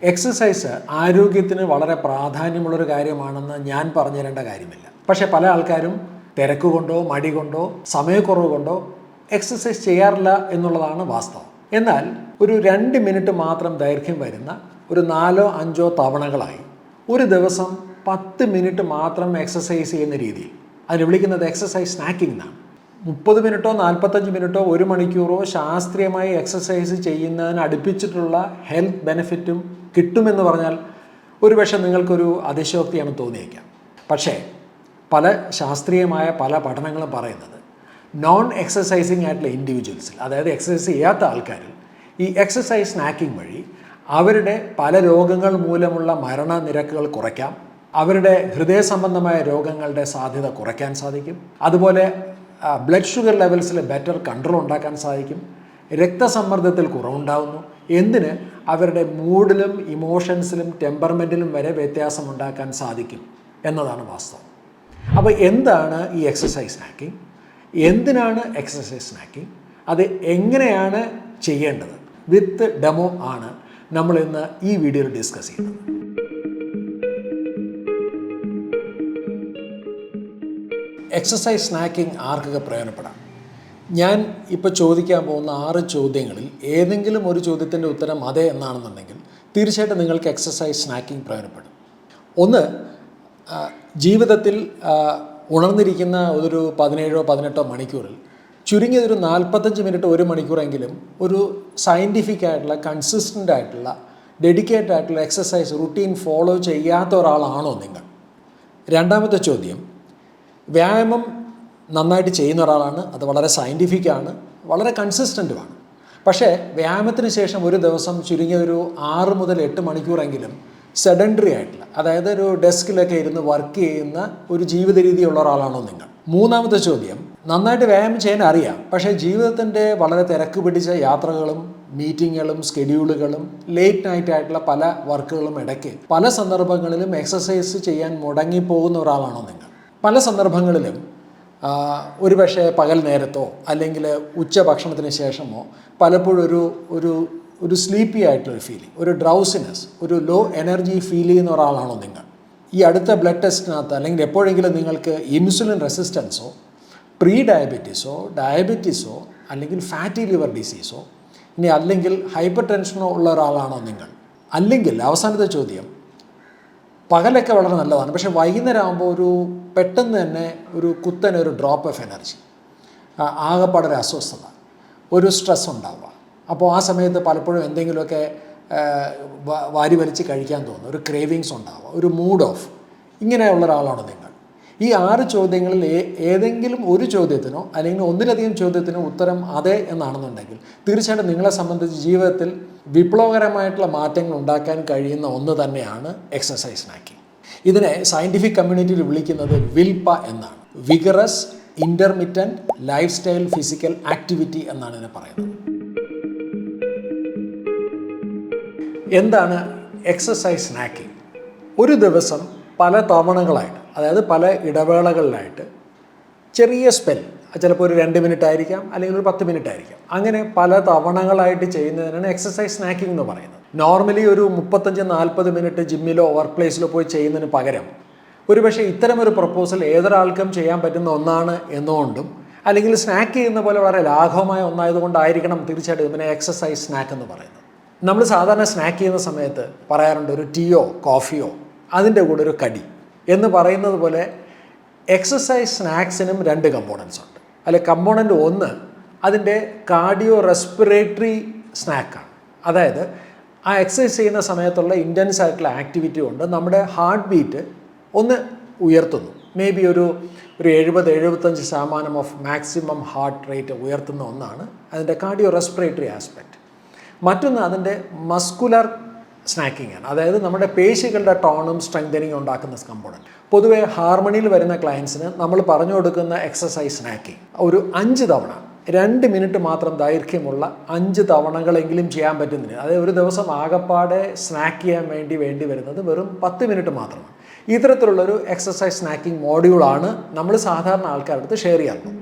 Exercise ആരോഗ്യത്തിന് വളരെ പ്രാധാന്യമുള്ളൊരു കാര്യമാണെന്ന് ഞാൻ പറഞ്ഞു തരേണ്ട കാര്യമില്ല. പക്ഷേ പല ആൾക്കാരും തിരക്ക് കൊണ്ടോ മടി കൊണ്ടോ സമയക്കുറവ് കൊണ്ടോ എക്സസൈസ് ചെയ്യാറില്ല എന്നുള്ളതാണ് വാസ്തവം. എന്നാൽ ഒരു 2 മിനിറ്റ് മാത്രം ദൈർഘ്യം വരുന്ന ഒരു 4-5 തവണകളായി ഒരു ദിവസം 10 മിനിറ്റ് മാത്രം എക്സസൈസ് ചെയ്യുന്ന രീതിയിൽ, അതിന് വിളിക്കുന്നത് എക്സസൈസ് സ്നാക്കിംഗ് എന്നാണ്. 30 മിനിറ്റോ 45 മിനിറ്റോ 1 മണിക്കൂറോ ശാസ്ത്രീയമായി എക്സസൈസ് ചെയ്യുന്നതിന് അടുപ്പിച്ചിട്ടുള്ള ഹെൽത്ത് ബെനിഫിറ്റും കിട്ടുമെന്ന് പറഞ്ഞാൽ ഒരുപക്ഷെ നിങ്ങൾക്കൊരു അതിശയോക്തിയാണ് തോന്നിയേക്കാം. പക്ഷേ പല ശാസ്ത്രീയമായ പല പഠനങ്ങളും പറയുന്നത് നോൺ എക്സസൈസിങ് ആയിട്ടുള്ള ഇൻഡിവിജ്വൽസിൽ, അതായത് എക്സസൈസ് ചെയ്യാത്ത ആൾക്കാരിൽ ഈ എക്സസൈസ് സ്നാക്കിംഗ് വഴി അവരുടെ പല രോഗങ്ങൾ മൂലമുള്ള മരണനിരക്കുകൾ കുറയ്ക്കാം, അവരുടെ ഹൃദയ സംബന്ധമായ രോഗങ്ങളുടെ സാധ്യത കുറയ്ക്കാൻ സാധിക്കും, അതുപോലെ ബ്ലഡ് ഷുഗർ ലെവൽസിൽ ബെറ്റർ കൺട്രോൾ ഉണ്ടാക്കാൻ സാധിക്കും, രക്തസമ്മർദ്ദത്തിൽ കുറവുണ്ടാകുന്നു, എന്തിന് അവരുടെ മൂഡിലും ഇമോഷൻസിലും ടെമ്പർമെൻറ്റിലും വരെ വ്യത്യാസം ഉണ്ടാക്കാൻ സാധിക്കും എന്നതാണ് വാസ്തവം. അപ്പോൾ എന്താണ് ഈ എക്സസൈസ് സ്നാക്കിംഗ്? എന്തിനാണ് എക്സസൈസ് സ്നാക്കിംഗ്? അത് എങ്ങനെയാണ് ചെയ്യേണ്ടത്? വിത്ത് ഡെമോ ആണ് നമ്മൾ ഇന്ന് ഈ വീഡിയോയിൽ ഡിസ്കസ് ചെയ്യുന്നത്. എക്സസൈസ് സ്നാക്കിംഗ് ആർക്കൊക്കെ പ്രയോജനപ്പെടാം? ഞാൻ ഇപ്പോൾ ചോദിക്കാൻ പോകുന്ന 6 ചോദ്യങ്ങളിൽ ഏതെങ്കിലും ഒരു ചോദ്യത്തിൻ്റെ ഉത്തരം അതെ എന്നാണെന്നുണ്ടെങ്കിൽ തീർച്ചയായിട്ടും നിങ്ങൾക്ക് എക്സസൈസ് സ്നാക്കിംഗ് പ്രയോജനപ്പെടും. ഒന്ന്, ജീവിതത്തിൽ ഉണർന്നിരിക്കുന്ന ഒരു 17-18 മണിക്കൂറിൽ ചുരുങ്ങിയതൊരു 45 മിനിറ്റ് 1 മണിക്കൂറെങ്കിലും ഒരു സയൻറ്റിഫിക് ആയിട്ടുള്ള കൺസിസ്റ്റൻ്റ് ആയിട്ടുള്ള ഡെഡിക്കേറ്റഡ് ആയിട്ടുള്ള എക്സസൈസ് റുട്ടീൻ ഫോളോ ചെയ്യാത്ത ഒരാളാണോ നിങ്ങൾ? രണ്ടാമത്തെ ചോദ്യം, വ്യായാമം നന്നായിട്ട് ചെയ്യുന്ന ഒരാളാണ്, അത് വളരെ സയൻറ്റിഫിക്കാണ്, വളരെ കൺസിസ്റ്റൻറ്റുമാണ്. പക്ഷേ വ്യായാമത്തിന് ശേഷം ഒരു ദിവസം ചുരുങ്ങിയൊരു 6 മുതൽ 8 മണിക്കൂറെങ്കിലും സെഡൻഡറി ആയിട്ടുള്ള, അതായത് ഒരു ഡെസ്കിലൊക്കെ ഇരുന്ന് വർക്ക് ചെയ്യുന്ന ഒരു ജീവിത രീതിയുള്ള ഒരാളാണോ നിങ്ങൾ? മൂന്നാമത്തെ ചോദ്യം, നന്നായിട്ട് വ്യായാമം ചെയ്യാൻ അറിയാം, പക്ഷേ ജീവിതത്തിൻ്റെ വളരെ തിരക്ക് പിടിച്ച യാത്രകളും മീറ്റിങ്ങുകളും സ്കെഡ്യൂളുകളും ലേറ്റ് നൈറ്റ് ആയിട്ടുള്ള പല വർക്കുകളും ഇടയ്ക്ക് പല സന്ദർഭങ്ങളിലും എക്സസൈസ് ചെയ്യാൻ മുടങ്ങിപ്പോകുന്ന ഒരാളാണോ നിങ്ങൾ? പല സന്ദർഭങ്ങളിലും ഒരുപക്ഷെ പകൽ നേരത്തോ അല്ലെങ്കിൽ ഉച്ചഭക്ഷണത്തിന് ശേഷമോ പലപ്പോഴും ഒരു സ്ലീപ്പി ആയിട്ടുള്ളൊരു ഫീലിംഗ്, ഒരു ഡ്രൗസിനെസ്, ഒരു ലോ എനർജി ഫീൽ ചെയ്യുന്ന ഒരാളാണോ നിങ്ങൾ? ഈ അടുത്ത ബ്ലഡ് ടെസ്റ്റിനകത്ത് അല്ലെങ്കിൽ എപ്പോഴെങ്കിലും നിങ്ങൾക്ക് ഇൻസുലിൻ റെസിസ്റ്റൻസോ പ്രീ ഡയബറ്റീസോ ഡയബറ്റീസോ അല്ലെങ്കിൽ ഫാറ്റി ലിവർ ഡിസീസോ ഇനി അല്ലെങ്കിൽ ഹൈപ്പർ ടെൻഷനോ ഉള്ള ഒരാളാണോ നിങ്ങൾ? അല്ലെങ്കിൽ അവസാനത്തെ ചോദ്യം, പകലൊക്കെ വളരെ നല്ലതാണ്, പക്ഷേ വൈകുന്നേരം ആകുമ്പോൾ പെട്ടെന്ന് തന്നെ ഒരു ഡ്രോപ്പ് ഓഫ് എനർജി, ആകെപ്പാടൊരു അസ്വസ്ഥത, ഒരു സ്ട്രെസ് ഉണ്ടാവുക. അപ്പോൾ ആ സമയത്ത് പലപ്പോഴും എന്തെങ്കിലുമൊക്കെ വാരി വലിച്ച് കഴിക്കാൻ തോന്നുന്നു, ഒരു ക്രേവിങ്സ് ഉണ്ടാവുക, ഒരു മൂഡ് ഓഫ്, ഇങ്ങനെയുള്ള ഒരാളാണ് നിങ്ങൾ. ഈ 6 ചോദ്യങ്ങളിൽ ഏതെങ്കിലും ഒരു ചോദ്യത്തിനോ അല്ലെങ്കിൽ ഒന്നിലധികം ചോദ്യത്തിനോ ഉത്തരം അതെ എന്നാണെന്നുണ്ടെങ്കിൽ തീർച്ചയായിട്ടും നിങ്ങളെ സംബന്ധിച്ച് ജീവിതത്തിൽ വിപ്ലവകരമായിട്ടുള്ള മാറ്റങ്ങൾ ഉണ്ടാക്കാൻ കഴിയുന്ന ഒന്ന് തന്നെയാണ് എക്സസൈസ് സ്നാക്കിംഗ്. ഇതിനെ സയൻറ്റിഫിക് കമ്മ്യൂണിറ്റിയിൽ വിളിക്കുന്നത് വിൽപ എന്നാണ്. Vigorous intermittent life style physical activity എന്നാണ് ഇതിനെ പറയുന്നത്. എന്താണ് എക്സസൈസ് സ്നാക്കിംഗ്? ഒരു ദിവസം പല തവണകളായിട്ട്, അതായത് പല ഇടവേളകളിലായിട്ട് ചെറിയ സ്പെൽ, ചിലപ്പോൾ ഒരു 2 മിനിറ്റ് ആയിരിക്കാം അല്ലെങ്കിൽ ഒരു 10 മിനിറ്റ് ആയിരിക്കാം, അങ്ങനെ പല തവണകളായിട്ട് ചെയ്യുന്നതിനാണ് എക്സസൈസ് സ്നാക്കിംഗ് എന്ന് പറയുന്നത്. നോർമലി ഒരു 35-40 മിനിറ്റ് ജിമ്മിലോ വർക്ക് പ്ലേസിലോ പോയി ചെയ്യുന്നതിന് പകരം ഒരുപക്ഷെ ഇത്തരമൊരു പ്രപ്പോസൽ ഏതൊരാൾക്കും ചെയ്യാൻ പറ്റുന്ന ഒന്നാണ് എന്നുകൊണ്ടും അല്ലെങ്കിൽ സ്നാക്ക് ചെയ്യുന്ന പോലെ വളരെ ലാഘവമായ ഒന്നായതുകൊണ്ടായിരിക്കണം തീർച്ചയായിട്ടും ഇതിനെ എക്സസൈസ് സ്നാക്ക് എന്ന് പറയുന്നത്. നമ്മൾ സാധാരണ സ്നാക്ക് ചെയ്യുന്ന സമയത്ത് പറയാറുണ്ട് ഒരു ടീയോ കോഫിയോ അതിൻ്റെ കൂടെ ഒരു കടി എന്ന് പറയുന്നത് പോലെ എക്സസൈസ് സ്നാക്സിനും 2 കമ്പോണൻസ് ഉണ്ട്. അല്ലെ, കമ്പോണൻ്റ് 1 അതിൻ്റെ കാർഡിയോ റെസ്പിറേറ്ററി സ്നാക്കാണ്. അതായത് ആ എക്സസൈസ് ചെയ്യുന്ന സമയത്തുള്ള ഇൻറ്റൻസ് ആയിട്ടുള്ള ആക്ടിവിറ്റി കൊണ്ട് നമ്മുടെ ഹാർട്ട് ബീറ്റ് ഒന്ന് ഉയർത്തുന്നു. മേ ബി ഒരു 70-75% ഓഫ് മാക്സിമം ഹാർട്ട് റേറ്റ് ഉയർത്തുന്ന ഒന്നാണ് അതിൻ്റെ കാർഡിയോ റെസ്പിറേറ്ററി ആസ്പെക്റ്റ്. മറ്റൊന്ന് അതിൻ്റെ മസ്കുലർ സ്നാക്കിംഗ് ആണ്, അതായത് നമ്മുടെ പേശികളുടെ ടോണും സ്ട്രെങ്തനിങ് ഉണ്ടാക്കുന്ന കമ്പോണൻറ്റ്. പൊതുവേ ഹാർമണിയിൽ വരുന്ന ക്ലയൻസിന് നമ്മൾ പറഞ്ഞു കൊടുക്കുന്ന എക്സസൈസ് സ്നാക്കിംഗ് ഒരു 5 തവണ 2 മിനിറ്റ് മാത്രം ദൈർഘ്യമുള്ള 5 തവണകളെങ്കിലും ചെയ്യാൻ പറ്റുന്നതിന്, അതായത് ഒരു ദിവസം ആകപ്പാടെ സ്നാക്ക് ചെയ്യാൻ വേണ്ടി വരുന്നത് വെറും 10 മിനിറ്റ് മാത്രമാണ്. ഇത്തരത്തിലുള്ളൊരു എക്സസൈസ് സ്നാക്കിംഗ് മോഡ്യൂളാണ് നമ്മൾ സാധാരണ ആൾക്കാരുടെ അടുത്ത് ഷെയർ ചെയ്യാറുള്ളത്.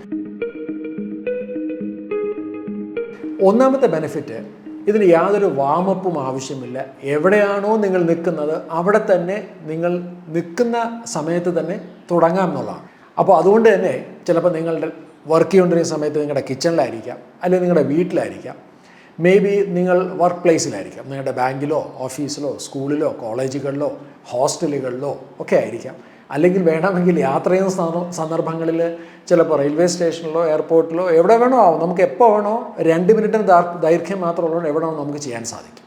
ഒന്നാമത്തെ ബെനിഫിറ്റ്, ഇതിന് യാതൊരു വാമപ്പും ആവശ്യമില്ല. എവിടെയാണോ നിങ്ങൾ നിൽക്കുന്നത് അവിടെ തന്നെ നിങ്ങൾ നിൽക്കുന്ന സമയത്ത് തന്നെ തുടങ്ങാം എന്നുള്ളതാണ്. അപ്പോൾ അതുകൊണ്ട് തന്നെ ചിലപ്പോൾ നിങ്ങളുടെ വർക്ക് ചെയ്തുകൊണ്ടിരിക്കുന്ന സമയത്ത് നിങ്ങളുടെ കിച്ചണിലായിരിക്കാം, അല്ലെങ്കിൽ നിങ്ങളുടെ വീട്ടിലായിരിക്കാം, മേ ബി നിങ്ങൾ വർക്ക് പ്ലേസിലായിരിക്കാം, നിങ്ങളുടെ ബാങ്കിലോ ഓഫീസിലോ സ്കൂളിലോ കോളേജുകളിലോ ഹോസ്റ്റലുകളിലോ ഒക്കെ ആയിരിക്കാം. അല്ലെങ്കിൽ വേണമെങ്കിൽ യാത്ര ചെയ്യുന്ന സന്ദർഭങ്ങളിൽ ചിലപ്പോൾ റെയിൽവേ സ്റ്റേഷനിലോ എയർപോർട്ടിലോ എവിടെ വേണോ ആവും. നമുക്ക് എപ്പോൾ വേണോ 2 മിനിറ്റിന് ദൈർഘ്യം മാത്രമുള്ളതുകൊണ്ട് എവിടെ വേണോ നമുക്ക് ചെയ്യാൻ സാധിക്കും.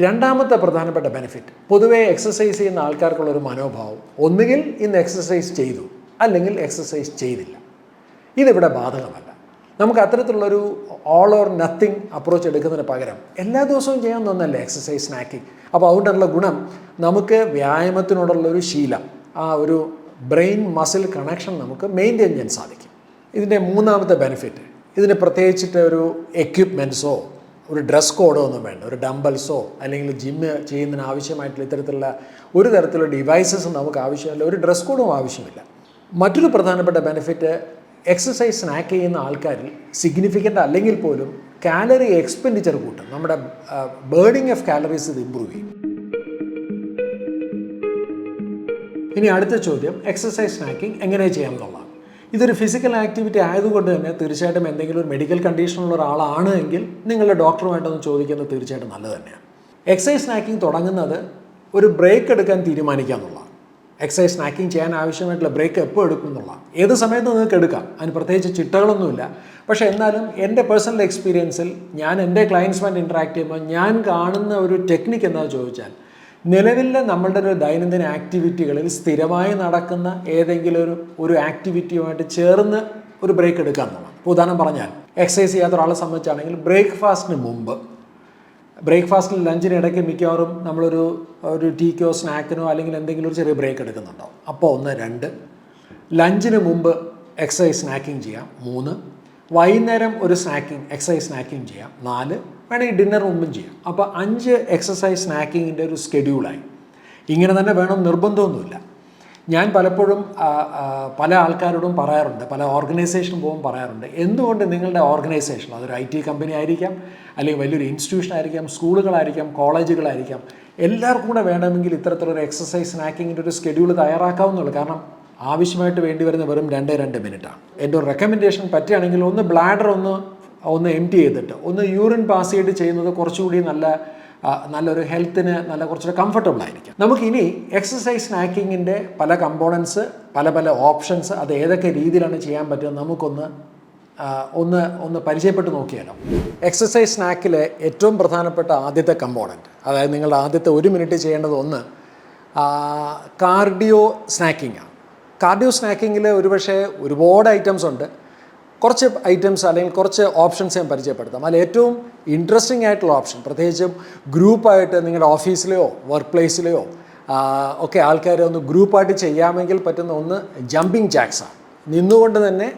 രണ്ടാമത്തെ പ്രധാനപ്പെട്ട ബെനിഫിറ്റ്, പൊതുവേ എക്സസൈസ് ചെയ്യുന്ന ആൾക്കാർക്കുള്ളൊരു മനോഭാവം, ഒന്നുകിൽ ഇന്ന് എക്സസൈസ് ചെയ്തു അല്ലെങ്കിൽ എക്സസൈസ് ചെയ്തില്ല. ഇതിവിടെ ബാധകമല്ല. നമുക്ക് അത്തരത്തിലുള്ളൊരു ഓൾ ഓർ നത്തിങ് അപ്രോച്ച് എടുക്കുന്നതിന് പകരം എല്ലാ ദിവസവും ചെയ്യാൻ ഒന്നല്ലേ എക്സസൈസ് സ്നാക്കിങ്. അപ്പോൾ അതുകൊണ്ടുള്ള ഗുണം, നമുക്ക് വ്യായാമത്തിനോടുള്ളൊരു ശീലം, ആ ഒരു ബ്രെയിൻ മസിൽ കണക്ഷൻ നമുക്ക് മെയിൻറ്റെയിൻ ചെയ്യാൻ സാധിക്കും. ഇതിൻ്റെ മൂന്നാമത്തെ ബെനിഫിറ്റ്, ഇതിന് പ്രത്യേകിച്ചിട്ട് ഒരു എക്യുപ്മെൻറ്റ്സോ ഒരു ഡ്രസ് കോഡോ ഒന്നും വേണ്ട. ഒരു ഡംബൽസോ അല്ലെങ്കിൽ ജിമ്മ് ചെയ്യുന്നതിന് ആവശ്യമായിട്ടുള്ള ഇത്തരത്തിലുള്ള ഒരു തരത്തിലുള്ള ഡിവൈസസും നമുക്ക് ആവശ്യമില്ല, ഒരു ഡ്രസ് കോഡും ആവശ്യമില്ല. മറ്റൊരു പ്രധാനപ്പെട്ട ബെനിഫിറ്റ്, എക്സസൈസ് സ്നാക്ക് ചെയ്യുന്ന ആൾക്കാരിൽ സിഗ്നിഫിക്കൻ്റ് അല്ലെങ്കിൽ പോലും കാലറി എക്സ്പെൻഡിച്ചർ കൂട്ടും. നമ്മുടെ ബേണിംഗ് ഓഫ് കാലറീസ് ഇത് ഇമ്പ്രൂവ് ചെയ്യും. ഇനി അടുത്ത ചോദ്യം, എക്സസൈസ് സ്നാക്കിംഗ് എങ്ങനെ ചെയ്യാം എന്നുള്ളതാണ്. ഇതൊരു ഫിസിക്കൽ ആക്ടിവിറ്റി ആയതുകൊണ്ട് തന്നെ തീർച്ചയായിട്ടും എന്തെങ്കിലും ഒരു മെഡിക്കൽ കണ്ടീഷനുള്ള ഒരാളാണ് എങ്കിൽ നിങ്ങളുടെ ഡോക്ടറുമായിട്ടൊന്ന് ചോദിക്കുന്നത് തീർച്ചയായിട്ടും നല്ലത് തന്നെയാണ്. എക്സസൈസ് സ്നാക്കിംഗ് തുടങ്ങുന്നത് ഒരു ബ്രേക്ക് എടുക്കാൻ തീരുമാനിക്കുക എന്നുള്ളതാണ്. എക്സസൈസ് സ്നാക്കിംഗ് ചെയ്യാൻ ആവശ്യമായിട്ടുള്ള ബ്രേക്ക് എപ്പോൾ എടുക്കും എന്നുള്ളതാണ്. ഏത് സമയത്ത് നിങ്ങൾക്ക് എടുക്കാം, അതിന് പ്രത്യേകിച്ച് ചിട്ടകളൊന്നുമില്ല. പക്ഷേ എന്നാലും എൻ്റെ പേഴ്സണൽ എക്സ്പീരിയൻസിൽ ഞാൻ എൻ്റെ ക്ലയൻസുമായിട്ട് ഇൻട്രാക്ട് ചെയ്യുമ്പോൾ ഞാൻ കാണുന്ന ഒരു ടെക്നിക്ക് എന്താണെന്ന് ചോദിച്ചാൽ, നിലവിലെ നമ്മളുടെ ഒരു ദൈനംദിന ആക്ടിവിറ്റികളിൽ സ്ഥിരമായി നടക്കുന്ന ഏതെങ്കിലും ഒരു ആക്ടിവിറ്റിയുമായിട്ട് ചേർന്ന് ഒരു ബ്രേക്ക് എടുക്കുക എന്നുള്ളതാണ്. ഇപ്പോൾ ഉദാഹരണം പറഞ്ഞാൽ, എക്സസൈസ് ചെയ്യാത്ത ഒരാളെ സംബന്ധിച്ചാണെങ്കിൽ ബ്രേക്ക്ഫാസ്റ്റിന് മുമ്പ്, ബ്രേക്ക്ഫാസ്റ്റിന് ലഞ്ചിന് ഇടയ്ക്ക് മിക്കവാറും നമ്മളൊരു ടീക്കോ സ്നാക്കിനോ അല്ലെങ്കിൽ എന്തെങ്കിലും ഒരു ചെറിയ ബ്രേക്ക് എടുക്കുന്നുണ്ടാവും. അപ്പോൾ 1, 2 ലഞ്ചിന് മുമ്പ് എക്സസൈസ് സ്നാക്കിങ് ചെയ്യാം. 3 വൈകുന്നേരം ഒരു എക്സസൈസ് സ്നാക്കിങ് ചെയ്യാം. 4 വേണമെങ്കിൽ ഡിന്നർ മുമ്പും ചെയ്യാം. അപ്പോൾ 5 എക്സസൈസ് സ്നാക്കിങ്ങിൻ്റെ ഒരു സ്കെഡ്യൂളായി. ഇങ്ങനെ തന്നെ വേണം നിർബന്ധമൊന്നുമില്ല. ഞാൻ പലപ്പോഴും പല ആൾക്കാരോടും പറയാറുണ്ട്, പല ഓർഗനൈസേഷനും പോകുമ്പോൾ പറയാറുണ്ട്, എന്തുകൊണ്ട് നിങ്ങളുടെ ഓർഗനൈസേഷൻ, അതൊരു IT കമ്പനി ആയിരിക്കാം, അല്ലെങ്കിൽ വലിയൊരു ഇൻസ്റ്റിറ്റ്യൂഷൻ ആയിരിക്കാം, സ്കൂളുകളായിരിക്കാം, കോളേജുകളായിരിക്കാം, എല്ലാവർക്കും കൂടെ വേണമെങ്കിൽ ഇത്തരത്തിലൊരു എക്സസൈസ് സ്നാക്കിങ്ങിൻ്റെ ഒരു സ്കെഡ്യൂൾ തയ്യാറാക്കാവുന്നുള്ളൂ. കാരണം ആവശ്യമായിട്ട് വേണ്ടി വരുന്ന വെറും 2 മിനിറ്റാണ്. എൻ്റെ ഒരു റെക്കമെൻഡേഷൻ പറ്റുകയാണെങ്കിൽ ഒന്ന് ബ്ലാഡർ ഒന്ന് എംപ്റ്റി ചെയ്തിട്ട് ഒന്ന് യൂറിൻ പാസ് ചെയ്തിട്ട് ചെയ്യുന്നത് കുറച്ചുകൂടി നല്ലൊരു ഹെൽത്തിന് കുറച്ചുകൂടി കംഫർട്ടബിൾ ആയിരിക്കും. നമുക്കിനി എക്സസൈസ് സ്നാക്കിങ്ങിൻ്റെ പല കമ്പോണൻസ്, പല ഓപ്ഷൻസ്, അത് ഏതൊക്കെ രീതിയിലാണ് ചെയ്യാൻ പറ്റുക നമുക്കൊന്ന് പരിചയപ്പെട്ട് നോക്കിയാലോ. എക്സസൈസ് സ്നാക്കിലെ ഏറ്റവും പ്രധാനപ്പെട്ട ആദ്യത്തെ കമ്പോണൻറ്റ്, അതായത് നിങ്ങളുടെ ആദ്യത്തെ 1 മിനിറ്റ് ചെയ്യേണ്ടത് കാർഡിയോ സ്നാക്കിംഗ് ആണ്. കാർഡിയോ സ്നാക്കിങ്ങിൽ ഒരുപാട് ഐറ്റംസ് ഉണ്ട്. കുറച്ച് ഐറ്റംസ് അല്ലെങ്കിൽ കുറച്ച് ഓപ്ഷൻസ് ഞാൻ പരിചയപ്പെടുത്താം. അതിൽ ഏറ്റവും ഇൻട്രസ്റ്റിംഗ് ആയിട്ടുള്ള ഓപ്ഷൻ, പ്രത്യേകിച്ചും ഗ്രൂപ്പായിട്ട് നിങ്ങളുടെ ഓഫീസിലെയോ വർക്ക് പ്ലേസിലെയോ ഒക്കെ ആൾക്കാരെ ഒന്ന് ഗ്രൂപ്പായിട്ട് ചെയ്യാമെങ്കിൽ പറ്റുന്ന ജമ്പിങ് ജാക്സാണ്. നിന്നുകൊണ്ട് തന്നെ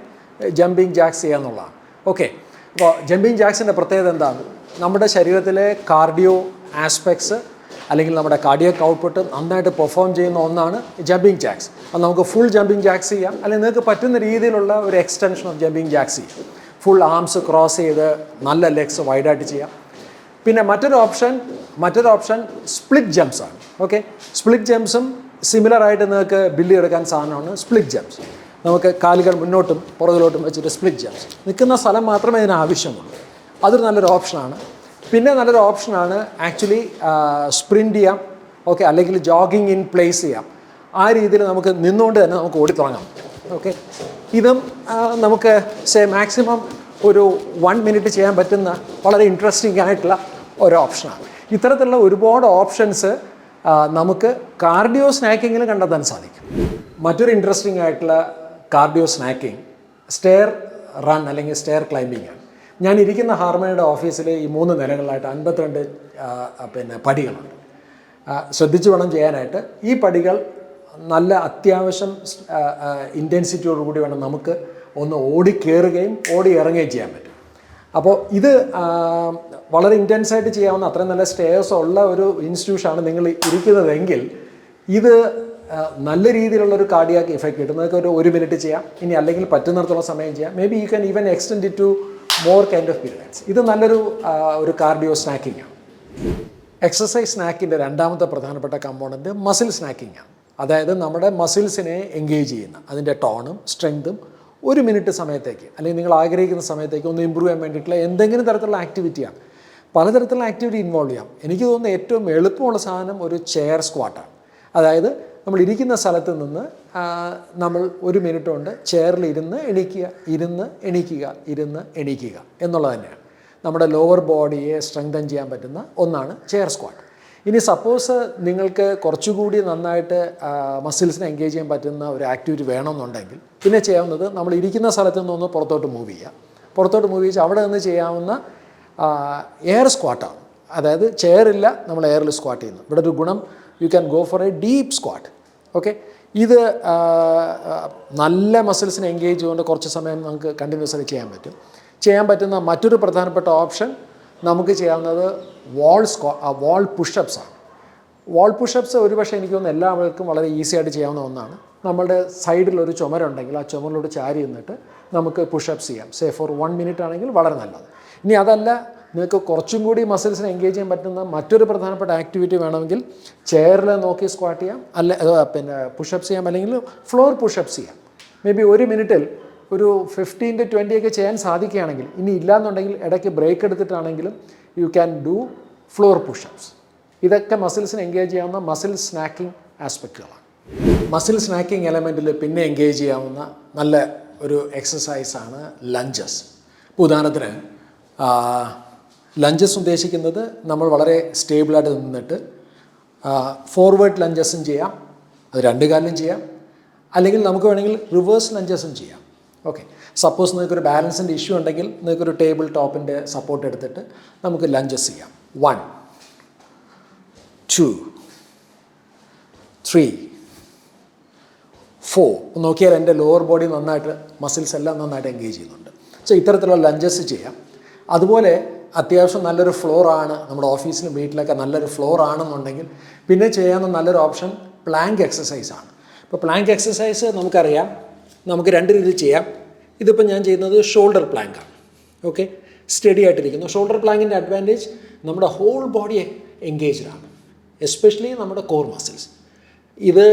ജമ്പിങ് ജാക്സ് ചെയ്യാന്നുള്ളതാണ്. ഓക്കെ, അപ്പോൾ ജമ്പിങ് ജാക്സിൻ്റെ പ്രത്യേകത എന്താണ്? നമ്മുടെ ശരീരത്തിലെ കാർഡിയോ ആസ്പെക്ട്സ് അല്ലെങ്കിൽ നമ്മുടെ കാർഡിയക് ഔട്ട്പുട്ട് നന്നായിട്ട് പെർഫോം ചെയ്യുന്ന ഒന്നാണ് ജമ്പിങ് ജാക്സ്. അത് നമുക്ക് ഫുൾ ജമ്പിങ് ജാക്സ് ചെയ്യാം, അല്ലെങ്കിൽ നിങ്ങൾക്ക് പറ്റുന്ന രീതിയിലുള്ള ഒരു എക്സ്റ്റൻഷൻ ഓഫ് ജമ്പിങ് ജാക്സ് ചെയ്യാം. ഫുൾ ആംസ് ക്രോസ് ചെയ്ത് നല്ല ലെഗ്സ് വൈഡായിട്ട് ചെയ്യാം. പിന്നെ മറ്റൊരു ഓപ്ഷൻ സ്പ്ലിറ്റ് ജംപ്സ് ആണ്. ഓക്കെ, സ്പ്ലിറ്റ് ജംപ്സും സിമിലറായിട്ട് നിങ്ങൾക്ക് ബില്ല് എടുക്കാൻ സാധനമാണ് സ്പ്ലിറ്റ് ജംപ്സ്. നമുക്ക് കാലുകൾ മുന്നോട്ടും പുറകിലോട്ടും വെച്ചിട്ട് സ്പ്ലിറ്റ് ജംപ്സ്, നിൽക്കുന്ന സ്ഥലം മാത്രമേ ഇതിന് ആവശ്യമുള്ളൂ. അതൊരു നല്ലൊരു ഓപ്ഷനാണ്. പിന്നെ നല്ലൊരു ഓപ്ഷനാണ് ആക്ച്വലി സ്പ്രിൻറ്റ് ചെയ്യാം, ഓക്കെ, അല്ലെങ്കിൽ ജോഗിങ് ഇൻ പ്ലേസ് ചെയ്യാം. ആ രീതിയിൽ നമുക്ക് നിന്നുകൊണ്ട് തന്നെ നമുക്ക് ഓടിത്തുടങ്ങാം. ഓക്കെ, ഇതും നമുക്ക് മാക്സിമം ഒരു 1 മിനിറ്റ് ചെയ്യാൻ പറ്റുന്ന വളരെ ഇൻട്രസ്റ്റിംഗ് ആയിട്ടുള്ള ഒരു ഓപ്ഷനാണ്. ഇത്തരത്തിലുള്ള ഒരുപാട് ഓപ്ഷൻസ് നമുക്ക് കാർഡിയോ സ്നാക്കിങ്ങിൽ കണ്ടെത്താൻ സാധിക്കും. മറ്റൊരു ഇൻട്രസ്റ്റിംഗ് ആയിട്ടുള്ള കാർഡിയോ സ്നാക്കിങ് സ്റ്റെയർ റൺ അല്ലെങ്കിൽ സ്റ്റെയർ ക്ലൈമ്പിംഗ് ആണ്. ഞാൻ ഇരിക്കുന്ന ഹാർമണിയുടെ ഓഫീസിൽ ഈ 3 നിലകളിലായിട്ട് 52 പടികളുണ്ട്. ശ്രദ്ധിച്ചു വേണം ചെയ്യാനായിട്ട്. ഈ പടികൾ നല്ല അത്യാവശ്യം ഇൻറ്റൻസിറ്റിയോടുകൂടി വേണം നമുക്ക് ഒന്ന് ഓടി കയറുകയും ഓടി ഇറങ്ങുകയും ചെയ്യാൻ പറ്റും. അപ്പോൾ ഇത് വളരെ ഇൻറ്റൻസായിട്ട് ചെയ്യാവുന്ന അത്രയും നല്ല സ്റ്റെയർസ് ഉള്ള ഒരു ഇൻസ്റ്റിറ്റ്യൂഷനാണ് നിങ്ങൾ ഇരിക്കുന്നതെങ്കിൽ ഇത് നല്ല രീതിയിലുള്ളൊരു കാർഡിയാക് ഇഫക്റ്റ് കിട്ടും. നിങ്ങൾക്ക് ഒരു 1 മിനിറ്റ് ചെയ്യാം, ഇനി അല്ലെങ്കിൽ പറ്റുന്നിടത്തോളം സമയം ചെയ്യാം. May be you can even extend it to more kind of periods. ഇത് നല്ലൊരു ഒരു കാർഡിയോ സ്നാക്കിംഗ് ആണ്. എക്സസൈസ് സ്നാക്കിൻ്റെ രണ്ടാമത്തെ പ്രധാനപ്പെട്ട കമ്പോണൻറ്റ് മസിൽ സ്നാക്കിംഗ് ആണ്. അതായത് നമ്മുടെ മസിൽസിനെ എൻഗേജ് ചെയ്യുന്ന അതിൻ്റെ ടോണും സ്ട്രെങ്തും 1 മിനിറ്റ് സമയത്തേക്ക് അല്ലെങ്കിൽ നിങ്ങൾ ആഗ്രഹിക്കുന്ന സമയത്തേക്ക് ഒന്ന് ഇമ്പ്രൂവ് ചെയ്യാൻ വേണ്ടിയിട്ടുള്ള എന്തെങ്കിലും തരത്തിലുള്ള ആക്ടിവിറ്റിയാണ്. പലതരത്തിലുള്ള ആക്ടിവിറ്റി ഇൻവോൾവ് ചെയ്യാം. എനിക്ക് തോന്നുന്ന ഏറ്റവും എളുപ്പമുള്ള സാധനം ഒരു ചെയർ സ്ക്വാട്ടാണ്. അതായത് നമ്മൾ ഇരിക്കുന്ന സ്ഥലത്ത് നിന്ന് നമ്മൾ 1 മിനിറ്റ് കൊണ്ട് ചെയറിൽ ഇരുന്ന് എണീക്കുക എന്നുള്ളത് തന്നെയാണ്. നമ്മുടെ ലോവർ ബോഡിയെ സ്ട്രെങ്തൻ ചെയ്യാൻ പറ്റുന്ന ഒന്നാണ് ചെയർ സ്ക്വാട്ട്. ഇനി സപ്പോസ് നിങ്ങൾക്ക് കുറച്ചുകൂടി നന്നായിട്ട് മസിൽസിനെ എൻഗേജ് ചെയ്യാൻ പറ്റുന്ന ഒരു ആക്ടിവിറ്റി വേണമെന്നുണ്ടെങ്കിൽ പിന്നെ ചെയ്യാവുന്നത് നമ്മൾ ഇരിക്കുന്ന സ്ഥലത്ത് നിന്നൊന്ന് പുറത്തോട്ട് മൂവ് ചെയ്യുക. അവിടെ നിന്ന് ചെയ്യാവുന്ന എയർ സ്ക്വാട്ടാണ്. അതായത് ചെയറില്ല, നമ്മൾ എയറിൽ സ്ക്വാട്ട് ചെയ്യുന്നു. ഇവിടെ ഒരു ഗുണം, you can go for A deep squat. Okay, ഇത് നല്ല മസിൽസിനെ എൻഗേജ് ചെയ്തുകൊണ്ട് കുറച്ച് സമയം നമുക്ക് കണ്ടിന്യൂസ് ആയി ചെയ്യാൻ പറ്റുന്ന മറ്റൊരു പ്രധാനപ്പെട്ട ഓപ്ഷൻ നമുക്ക് ചെയ്യാവുന്നത് വാൾ പുഷപ്സാണ്. വാൾ പുഷപ്സ് ഒരുപക്ഷെ എനിക്ക് തോന്നുന്നു എല്ലാവർക്കും വളരെ ഈസി ആയിട്ട് ചെയ്യാവുന്ന ഒന്നാണ്. നമ്മളുടെ സൈഡിലൊരു ചുമരുണ്ടെങ്കിൽ ആ ചുമരിലോട് ചാരി നിന്നിട്ട് നമുക്ക് പുഷപ്സ് ചെയ്യാം. ഫോർ 1 മിനിറ്റ് ആണെങ്കിൽ വളരെ നല്ലത്. ഇനി അതല്ല, നിങ്ങൾക്ക് കുറച്ചും കൂടി മസിൽസിനെ എൻഗേജ് ചെയ്യാൻ പറ്റുന്ന മറ്റൊരു പ്രധാനപ്പെട്ട ആക്ടിവിറ്റി വേണമെങ്കിൽ ചെയറിൽ നോക്കി സ്ക്വാട്ട് ചെയ്യാം, പിന്നെ പുഷപ്സ് ചെയ്യാം, അല്ലെങ്കിൽ ഫ്ലോർ പുഷപ്സ് ചെയ്യാം. മേ ബി 1 മിനിറ്റിൽ ഒരു 15 to 20 ഒക്കെ ചെയ്യാൻ സാധിക്കുകയാണെങ്കിൽ, ഇനി ഇല്ലയെന്നുണ്ടെങ്കിൽ ഇടയ്ക്ക് ബ്രേക്ക് എടുത്തിട്ടാണെങ്കിലും you can do floor pushups. ഇതൊക്കെ മസിൽസിന് എൻഗേജ് ചെയ്യാവുന്ന മസിൽ സ്നാക്കിംഗ് ആസ്പെക്റ്റുകളാണ്. മസിൽ സ്നാക്കിംഗ് എലമെൻറ്റിൽ പിന്നെ എൻഗേജ് ചെയ്യാവുന്ന നല്ല ഒരു എക്സസൈസാണ് ലഞ്ചസ്. ഇപ്പോൾ ഉദാഹരണത്തിന് ലഞ്ചസ് ഉദ്ദേശിക്കുന്നത് നമ്മൾ വളരെ സ്റ്റേബിളായിട്ട് നിന്നിട്ട് ഫോർവേഡ് ലഞ്ചസും ചെയ്യാം, അത് 2 കാലിലും ചെയ്യാം, അല്ലെങ്കിൽ നമുക്ക് വേണമെങ്കിൽ റിവേഴ്സ് ലഞ്ചസും ചെയ്യാം. ഓക്കെ, സപ്പോസ് നിങ്ങൾക്കൊരു ബാലൻസിൻ്റെ ഇഷ്യൂ ഉണ്ടെങ്കിൽ നിങ്ങൾക്കൊരു ടേബിൾ ടോപ്പിൻ്റെ സപ്പോർട്ട് എടുത്തിട്ട് നമുക്ക് ലഞ്ചസ് ചെയ്യാം. 1 2 3 4. നോക്കിയാൽ എൻ്റെ ലോവർ ബോഡി നന്നായിട്ട് മസിൽസ് എല്ലാം നന്നായിട്ട് എൻഗേജ് ചെയ്യുന്നുണ്ട്. സോ ഇത്തരത്തിലുള്ള ലഞ്ചസ് ചെയ്യാം. അതുപോലെ അത്യാവശ്യം നല്ലൊരു ഫ്ലോറാണ്, നമ്മുടെ ഓഫീസിലും വീട്ടിലൊക്കെ നല്ലൊരു ഫ്ലോർ ആണെന്നുണ്ടെങ്കിൽ പിന്നെ ചെയ്യാവുന്ന നല്ലൊരു ഓപ്ഷൻ പ്ലാങ്ക് എക്സസൈസാണ്. ഇപ്പോൾ പ്ലാങ്ക് എക്സസൈസ് നമുക്കറിയാം, നമുക്ക് 2 രീതിയിൽ ചെയ്യാം. ഇതിപ്പോൾ ഞാൻ ചെയ്യുന്നത് ഷോൾഡർ പ്ലാങ്കാണ്. ഓക്കെ, സ്റ്റഡി ആയിട്ടിരിക്കുന്നു. ഷോൾഡർ പ്ലാങ്കിൻ്റെ അഡ്വാൻറ്റേജ് നമ്മുടെ ഹോൾ ബോഡി എൻഗേജ്ഡാണ്, എസ്പെഷ്യലി നമ്മുടെ കോർ മസിൽസ്. ഇത്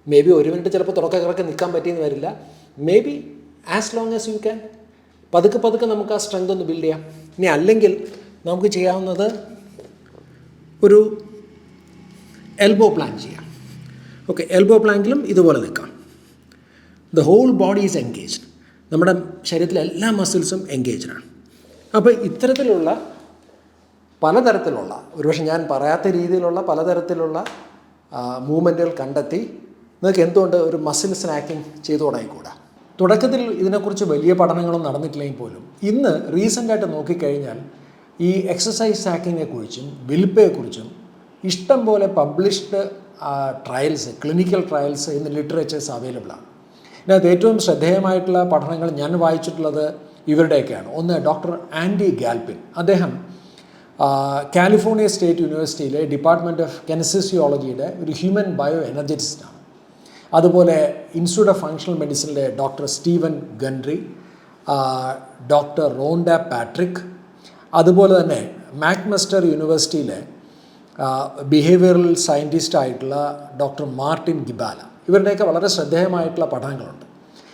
മേ ബി 1 മിനിറ്റ് ചിലപ്പോൾ തുറക്കെ നിൽക്കാൻ പറ്റിയെന്ന് വരില്ല. Maybe as long as you can പതുക്കെ നമുക്ക് ആ സ്ട്രെങ്ത് ഒന്ന് ബിൽഡ് ചെയ്യാം. ഇനി അല്ലെങ്കിൽ നമുക്ക് ചെയ്യാവുന്നത് ഒരു എൽബോ പ്ലാങ്ക് ചെയ്യാം. ഓക്കെ, എൽബോ പ്ലാങ്കിലും ഇതുപോലെ നിൽക്കാം. The whole body is engaged. നമ്മുടെ ശരീരത്തിലെ എല്ലാ മസിൽസും എൻഗേജ്ഡാണ്. അപ്പോൾ ഇത്തരത്തിലുള്ള പലതരത്തിലുള്ള, ഒരുപക്ഷെ ഞാൻ പറയാത്ത രീതിയിലുള്ള പലതരത്തിലുള്ള മൂവ്മെൻറ്റുകൾ കണ്ടെത്തി നിങ്ങൾക്ക് എന്തുകൊണ്ട് ഒരു മസിൽ സ്നാക്കിംഗ് ചെയ്തു തുടങ്ങിക്കൂടാ. തുടക്കത്തിൽ ഇതിനെക്കുറിച്ച് വലിയ പഠനങ്ങളും നടന്നിട്ടില്ലെങ്കിൽ പോലും ഇന്ന് റീസെൻ്റായിട്ട് നോക്കിക്കഴിഞ്ഞാൽ ഈ എക്സസൈസ് സ്നാക്കിങ്ങിനെക്കുറിച്ചും വിൽപ്പയെക്കുറിച്ചും ഇഷ്ടം പോലെ പബ്ലിഷ്ഡ് ട്രയൽസ്, ക്ലിനിക്കൽ ട്രയൽസ് ഇന്ന് ലിറ്ററേച്ചേഴ്സ് അവൈലബിളാണ്. ഇതിനകത്ത് ഏറ്റവും ശ്രദ്ധേയമായിട്ടുള്ള പഠനങ്ങൾ ഞാൻ വായിച്ചിട്ടുള്ളത് ഇവരുടെയൊക്കെയാണ്. ഒന്ന് ഡോക്ടർ ആൻഡി ഗാൽപിൻ. അദ്ദേഹം കാലിഫോർണിയ സ്റ്റേറ്റ് യൂണിവേഴ്സിറ്റിയിലെ ഡിപ്പാർട്ട്മെൻറ്റ് ഓഫ് കെനസിസിയോളജിയുടെ ഒരു ഹ്യൂമൻ ബയോ എനർജറ്റിസ്റ്റാണ്. അതുപോലെ ഇൻസ്റ്റിറ്റ്യൂട്ട് ഓഫ് ഫങ്ഷണൽ മെഡിസിനിലെ doctor Steven Gundry, doctor Rhonda Patrick, അതുപോലെ തന്നെ മാക്മസ്റ്റർ യൂണിവേഴ്സിറ്റിയിലെ ബിഹേവിയറൽ സയൻറ്റിസ്റ്റ് ആയിട്ടുള്ള ഡോക്ടർ മാർട്ടിൻ ഗിബാല. ഇവരുടെയൊക്കെ വളരെ ശ്രദ്ധേയമായിട്ടുള്ള പഠനങ്ങളുണ്ട്.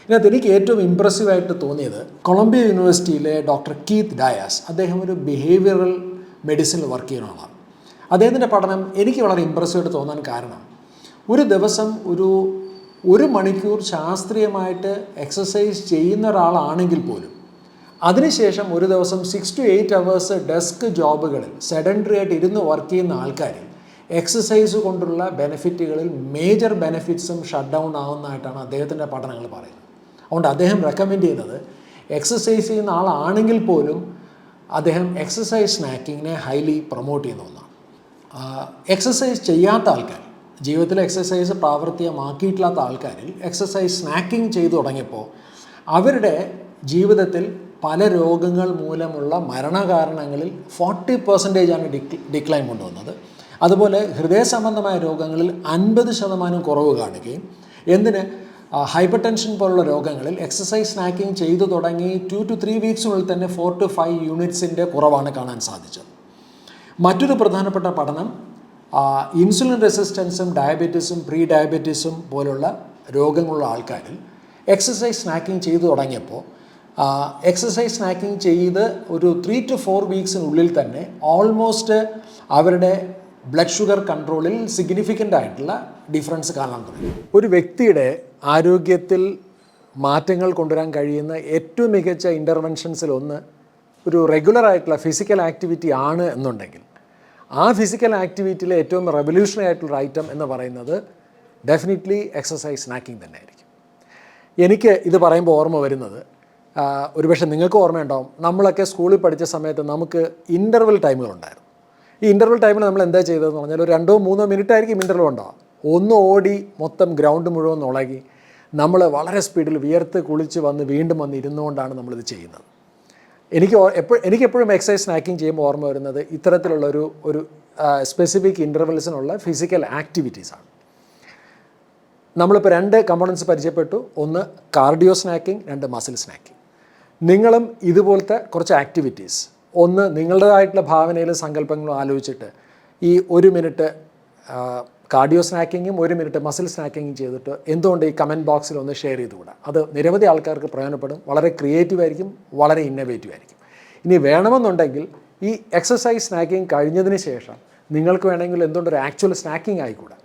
ഇതിനകത്ത് എനിക്ക് ഏറ്റവും ഇമ്പ്രസീവായിട്ട് തോന്നിയത് കൊളംബിയ യൂണിവേഴ്സിറ്റിയിലെ ഡോക്ടർ കീത്ത് ഡയാസ്. അദ്ദേഹം ഒരു ബിഹേവിയറൽ മെഡിസിനിൽ വർക്ക് ചെയ്യുന്ന ആളാണ്. അദ്ദേഹത്തിൻ്റെ പഠനം എനിക്ക് വളരെ ഇമ്പ്രസീവായിട്ട് തോന്നാൻ കാരണം, ഒരു ദിവസം ഒരു മണിക്കൂർ ശാസ്ത്രീയമായിട്ട് എക്സസൈസ് ചെയ്യുന്ന ഒരാളാണെങ്കിൽ പോലും അതിനുശേഷം ഒരു ദിവസം 6 to 8 hours ഡെസ്ക് ജോബുകളിൽ സെഡൻഡറി ആയിട്ട് ഇരുന്ന് വർക്ക് ചെയ്യുന്ന ആൾക്കാരിൽ എക്സസൈസ് കൊണ്ടുള്ള ബെനിഫിറ്റുകളിൽ മേജർ ബെനിഫിറ്റ്സും ഷട്ട് ഡൗൺ ആവുന്നതായിട്ടാണ് അദ്ദേഹത്തിൻ്റെ പഠനങ്ങൾ പറയുന്നത്. അതുകൊണ്ട് അദ്ദേഹം റെക്കമെൻഡ് ചെയ്യുന്നത് എക്സസൈസ് ചെയ്യുന്ന ആളാണെങ്കിൽ പോലും അദ്ദേഹം എക്സസൈസ് സ്നാക്കിങ്ങിനെ ഹൈലി പ്രൊമോട്ട് ചെയ്യുന്ന ഒന്നാണ്. എക്സസൈസ് ചെയ്യാത്ത ആൾക്കാർ, ജീവിതത്തിൽ എക്സസൈസ് പ്രാവർത്തികമാക്കിയിട്ടില്ലാത്ത ആൾക്കാരിൽ എക്സസൈസ് സ്നാക്കിങ് ചെയ്തു തുടങ്ങിയപ്പോൾ അവരുടെ ജീവിതത്തിൽ പല രോഗങ്ങൾ മൂലമുള്ള മരണകാരണങ്ങളിൽ 40% ഡിക്ലൈൻ കൊണ്ടുവന്നത്. അതുപോലെ ഹൃദയ സംബന്ധമായ രോഗങ്ങളിൽ 50% കുറവ് കാണുകയും, ഹൈപ്പർ ടെൻഷൻ പോലുള്ള രോഗങ്ങളിൽ എക്സസൈസ് സ്നാക്കിംഗ് ചെയ്തു തുടങ്ങി 2 to 3 വീക്സിനുള്ളിൽ തന്നെ 4 to 5 യൂണിറ്റ്സിൻ്റെ കുറവാണ് കാണാൻ സാധിച്ചത്. മറ്റൊരു പ്രധാനപ്പെട്ട പഠനം ഇൻസുലിൻ റെസിസ്റ്റൻസും ഡയബറ്റീസും പ്രീ ഡയബറ്റീസും പോലുള്ള രോഗങ്ങളുള്ള ആൾക്കാരിൽ എക്സസൈസ് സ്നാക്കിംഗ് ചെയ്തു തുടങ്ങിയപ്പോൾ എക്സസൈസ് സ്നാക്കിംഗ് ചെയ്ത് ഒരു 3 to 4 വീക്സിനുള്ളിൽ തന്നെ ഓൾമോസ്റ്റ് അവരുടെ ബ്ലഡ് ഷുഗർ കൺട്രോളിൽ സിഗ്നിഫിക്കൻ്റ് ആയിട്ടുള്ള ഡിഫറൻസ് കാണാൻ തുടങ്ങി. ഒരു വ്യക്തിയുടെ ആരോഗ്യത്തിൽ മാറ്റങ്ങൾ കൊണ്ടുവരാൻ കഴിയുന്ന ഏറ്റവും മികച്ച ഇൻ്റർവെൻഷൻസിൽ ഒന്ന് ഒരു റെഗുലർ ആയിട്ടുള്ള ഫിസിക്കൽ ആക്ടിവിറ്റി ആണ് എന്നുണ്ടെങ്കിൽ ആ ഫിസിക്കൽ ആക്ടിവിറ്റിയിലെ ഏറ്റവും റെവല്യൂഷണറി ആയിട്ടുള്ള ഐറ്റം എന്ന് പറയുന്നത് ഡെഫിനറ്റ്ലി എക്സസൈസ് സ്നാക്കിംഗ് തന്നെ ആയിരിക്കും. എനിക്ക് ഇത് പറയുമ്പോൾ ഓർമ്മ വരുന്നത് ഒരുപക്ഷെ നിങ്ങൾക്ക് ഓർമ്മയുണ്ടാവും, നമ്മളൊക്കെ സ്കൂളിൽ പഠിച്ച സമയത്ത് നമുക്ക് ഇൻ്റർവെൽ ടൈമുകളുണ്ടായിരുന്നു. ഈ ഇൻ്റർവെൽ ടൈമിൽ നമ്മൾ എന്താ ചെയ്തതെന്ന് പറഞ്ഞാൽ ഒരു 2-3 മിനിറ്റ് ആയിരിക്കും ഇൻ്റർവെൽ ഉണ്ടാവും. ഒന്ന് ഓടി മൊത്തം ഗ്രൗണ്ട് മുഴുവൻ ഉളകി നമ്മൾ വളരെ സ്പീഡിൽ വിയർത്ത് കുളിച്ച് വന്ന് വീണ്ടും വന്ന് ഇരുന്നുകൊണ്ടാണ് നമ്മളിത് ചെയ്യുന്നത്. എനിക്കെപ്പോഴും എക്സസൈസ് സ്നാക്കിംഗ് ചെയ്യുമ്പോൾ ഓർമ്മ വരുന്നത് ഇത്തരത്തിലുള്ള ഒരു സ്പെസിഫിക് ഇൻ്റർവെൽസിനുള്ള ഫിസിക്കൽ ആക്ടിവിറ്റീസാണ്. നമ്മളിപ്പോൾ 2 കമ്പോണൻസ് പരിചയപ്പെട്ടു. ഒന്ന് കാർഡിയോ സ്നാക്കിംഗ്, 2 മസിൽ സ്നാക്കിംഗ്. നിങ്ങളും ഇതുപോലത്തെ കുറച്ച് ആക്ടിവിറ്റീസ്, ഒന്ന് നിങ്ങളുടേതായിട്ടുള്ള ഭാവനയിലും സങ്കല്പങ്ങളും ആലോചിച്ചിട്ട് ഈ 1 മിനിറ്റ് കാർഡിയോ സ്നാക്കിങ്ങും 1 മിനിറ്റ് മസിൽ സ്നാക്കിങ്ങും ചെയ്തിട്ട് എന്തുകൊണ്ട് ഈ കമൻറ്റ് ബോക്സിൽ ഒന്ന് ഷെയർ ചെയ്തുകൂടാ? അത് നിരവധി ആൾക്കാർക്ക് പ്രയോജനപ്പെടും. വളരെ ക്രിയേറ്റീവ് ആയിരിക്കും, വളരെ ഇന്നോവേറ്റീവ് ആയിരിക്കും. ഇനി വേണമെന്നുണ്ടെങ്കിൽ ഈ എക്സസൈസ് സ്നാക്കിങ് കഴിഞ്ഞതിന് ശേഷം നിങ്ങൾക്ക് വേണമെങ്കിൽ എന്തുകൊണ്ടൊരു ആക്ച്വൽ സ്നാക്കിംഗ് ആയിക്കൂടാ?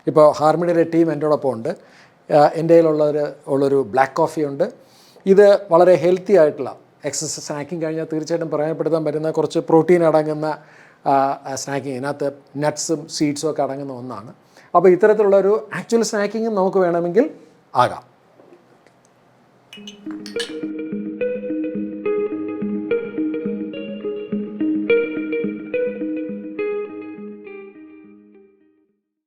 ഇപ്പോൾ ഹാർമണിയുടെ ടീം എന്നോടൊപ്പം ഉണ്ട്. എൻ്റെ കയ്യിലുള്ളൊരു ബ്ലാക്ക് കോഫി ഉണ്ട്. ഇത് വളരെ ഹെൽത്തി ആയിട്ടുള്ള എക്സസൈസ് സ്നാക്കിങ് കഴിഞ്ഞാൽ തീർച്ചയായിട്ടും പ്രയോജനപ്പെടുത്താൻ പറ്റുന്ന കുറച്ച് പ്രോട്ടീൻ അടങ്ങുന്ന സ്നാക്കിങ്, ഇതിനകത്ത് നട്ട്സും സീഡ്സും ഒക്കെ അടങ്ങുന്ന ഒന്നാണ്. അപ്പോൾ ഇത്തരത്തിലുള്ളൊരു ആക്ച്വൽ സ്നാക്കിങ്ങും നമുക്ക് വേണമെങ്കിൽ ആകാം.